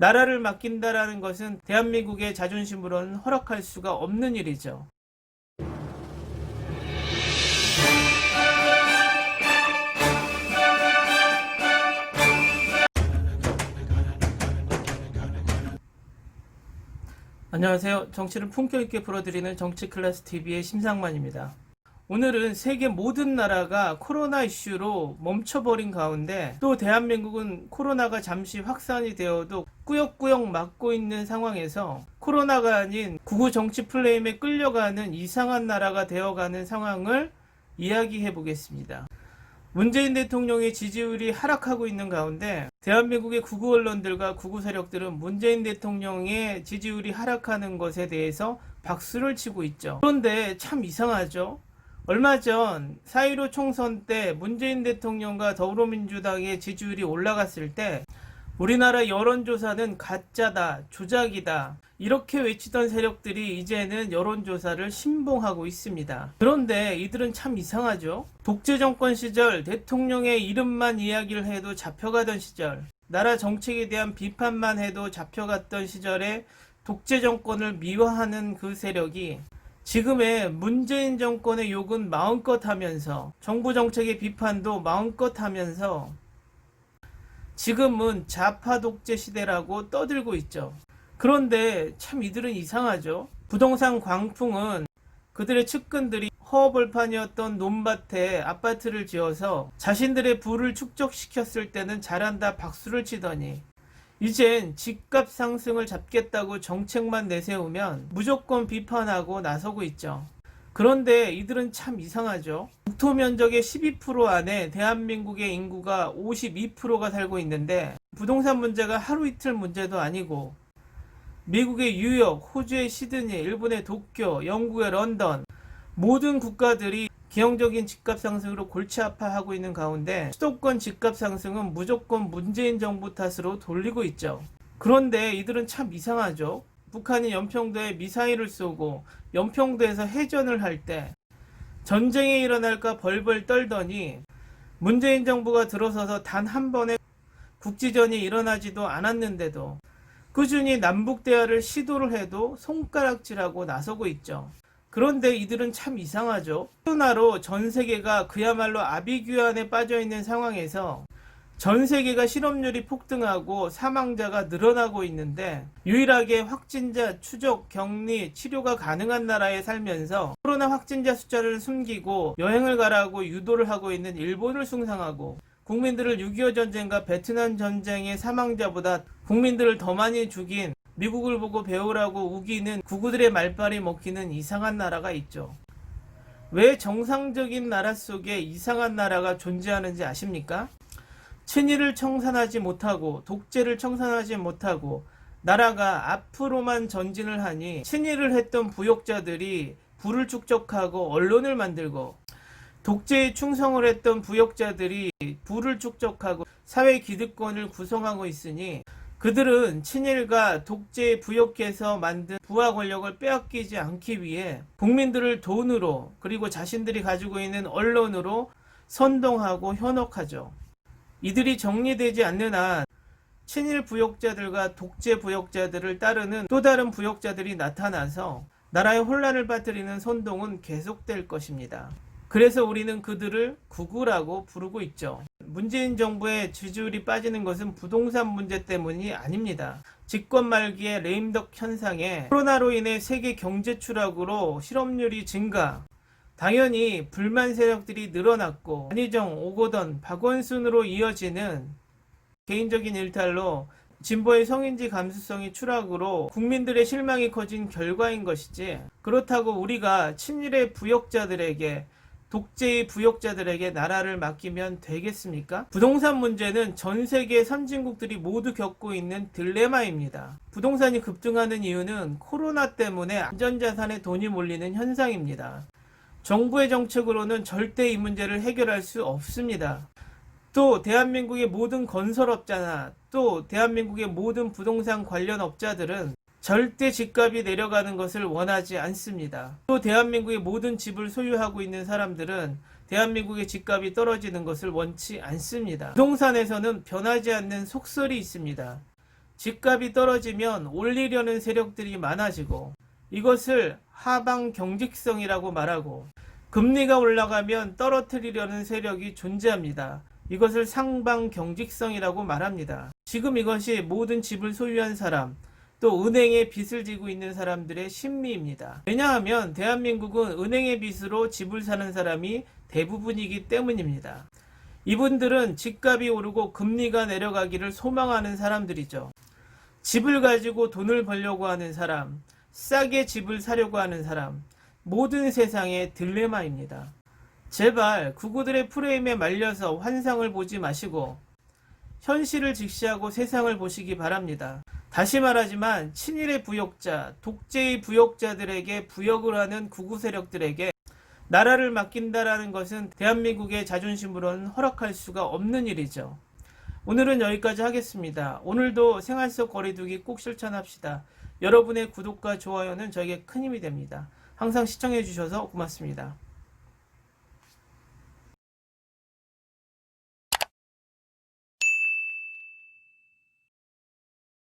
나라를 맡긴다라는 것은 대한민국의 자존심으로는 허락할 수가 없는 일이죠. 안녕하세요. 정치를 품격 있게 풀어드리는 정치클래스TV의 심상만입니다. 오늘은 세계 모든 나라가 코로나 이슈로 멈춰버린 가운데 또 대한민국은 코로나가 잠시 확산이 되어도 꾸역꾸역 막고 있는 상황에서 코로나가 아닌 극우 정치 플레임에 끌려가는 이상한 나라가 되어가는 상황을 이야기해 보겠습니다. 문재인 대통령의 지지율이 하락하고 있는 가운데 대한민국의 극우 언론들과 극우 세력들은 문재인 대통령의 지지율이 하락하는 것에 대해서 박수를 치고 있죠. 그런데 참 이상하죠. 얼마 전 4.15 총선 때 문재인 대통령과 더불어민주당의 지지율이 올라갔을 때 우리나라 여론조사는 가짜다, 조작이다 이렇게 외치던 세력들이 이제는 여론조사를 신봉하고 있습니다. 그런데 이들은 참 이상하죠. 독재 정권 시절 대통령의 이름만 이야기를 해도 잡혀가던 시절, 나라 정책에 대한 비판만 해도 잡혀갔던 시절에 독재 정권을 미화하는 그 세력이 지금의 문재인 정권의 욕은 마음껏 하면서 정부 정책의 비판도 마음껏 하면서 지금은 좌파 독재 시대라고 떠들고 있죠. 그런데 참 이들은 이상하죠. 부동산 광풍은 그들의 측근들이 허허벌판이었던 논밭에 아파트를 지어서 자신들의 부를 축적시켰을 때는 잘한다 박수를 치더니 이젠 집값 상승을 잡겠다고 정책만 내세우면 무조건 비판하고 나서고 있죠. 그런데 이들은 참 이상하죠. 국토 면적의 12% 안에 대한민국의 인구가 52%가 살고 있는데 부동산 문제가 하루 이틀 문제도 아니고 미국의 뉴욕, 호주의 시드니, 일본의 도쿄, 영국의 런던 모든 국가들이 기형적인 집값 상승으로 골치 아파하고 있는 가운데 수도권 집값 상승은 무조건 문재인 정부 탓으로 돌리고 있죠. 그런데 이들은 참 이상하죠. 북한이 연평도에 미사일을 쏘고 연평도에서 해전을 할 때 전쟁이 일어날까 벌벌 떨더니 문재인 정부가 들어서서 단 한 번의 국지전이 일어나지도 않았는데도 꾸준히 남북 대화를 시도를 해도 손가락질하고 나서고 있죠. 그런데 이들은 참 이상하죠. 코로나로 전 세계가 그야말로 아비규환에 빠져 있는 상황에서 전 세계가 실업률이 폭등하고 사망자가 늘어나고 있는데 유일하게 확진자 추적, 격리, 치료가 가능한 나라에 살면서 코로나 확진자 숫자를 숨기고 여행을 가라고 유도를 하고 있는 일본을 숭상하고 국민들을 6.25 전쟁과 베트남 전쟁의 사망자보다 국민들을 더 많이 죽인 미국을 보고 배우라고 우기는 극우들의 말빨이 먹히는 이상한 나라가 있죠. 왜 정상적인 나라 속에 이상한 나라가 존재하는지 아십니까? 친일을 청산하지 못하고 독재를 청산하지 못하고 나라가 앞으로만 전진을 하니 친일을 했던 부역자들이 부를 축적하고 언론을 만들고 독재에 충성을 했던 부역자들이 부를 축적하고 사회 기득권을 구성하고 있으니 그들은 친일과 독재에 부역해서 만든 부와 권력을 빼앗기지 않기 위해 국민들을 돈으로 그리고 자신들이 가지고 있는 언론으로 선동하고 현혹하죠. 이들이 정리되지 않는 한 친일 부역자들과 독재 부역자들을 따르는 또 다른 부역자들이 나타나서 나라의 혼란을 빠뜨리는 선동은 계속될 것입니다. 그래서 우리는 그들을 극우라고 부르고 있죠. 문재인 정부의 지지율이 빠지는 것은 부동산 문제 때문이 아닙니다. 집권 말기의 레임덕 현상에 코로나로 인해 세계 경제 추락으로 실업률이 증가, 당연히 불만 세력들이 늘어났고 안희정, 오거돈, 박원순으로 이어지는 개인적인 일탈로 진보의 성인지 감수성이 추락으로 국민들의 실망이 커진 결과인 것이지 그렇다고 우리가 친일의 부역자들에게 독재의 부역자들에게 나라를 맡기면 되겠습니까? 부동산 문제는 전 세계 선진국들이 모두 겪고 있는 딜레마입니다. 부동산이 급등하는 이유는 코로나 때문에 안전자산에 돈이 몰리는 현상입니다. 정부의 정책으로는 절대 이 문제를 해결할 수 없습니다. 또 대한민국의 모든 건설업자나 또 대한민국의 모든 부동산 관련 업자들은 절대 집값이 내려가는 것을 원하지 않습니다. 또 대한민국의 모든 집을 소유하고 있는 사람들은 대한민국의 집값이 떨어지는 것을 원치 않습니다. 부동산에서는 변하지 않는 속설이 있습니다. 집값이 떨어지면 올리려는 세력들이 많아지고 이것을 하방 경직성이라고 말하고 금리가 올라가면 떨어뜨리려는 세력이 존재합니다. 이것을 상방 경직성이라고 말합니다. 지금 이것이 모든 집을 소유한 사람 또 은행에 빚을 지고 있는 사람들의 심리입니다. 왜냐하면 대한민국은 은행의 빚으로 집을 사는 사람이 대부분이기 때문입니다. 이분들은 집값이 오르고 금리가 내려가기를 소망하는 사람들이죠. 집을 가지고 돈을 벌려고 하는 사람, 싸게 집을 사려고 하는 사람, 모든 세상의 딜레마입니다. 제발 구구들의 프레임에 말려서 환상을 보지 마시고 현실을 직시하고 세상을 보시기 바랍니다. 다시 말하지만 친일의 부역자, 독재의 부역자들에게 부역을 하는 구구 세력들에게 나라를 맡긴다라는 것은 대한민국의 자존심으로는 허락할 수가 없는 일이죠. 오늘은 여기까지 하겠습니다. 오늘도 생활 속 거리두기 꼭 실천합시다. 여러분의 구독과 좋아요는 저에게 큰 힘이 됩니다. 항상 시청해 주셔서 고맙습니다.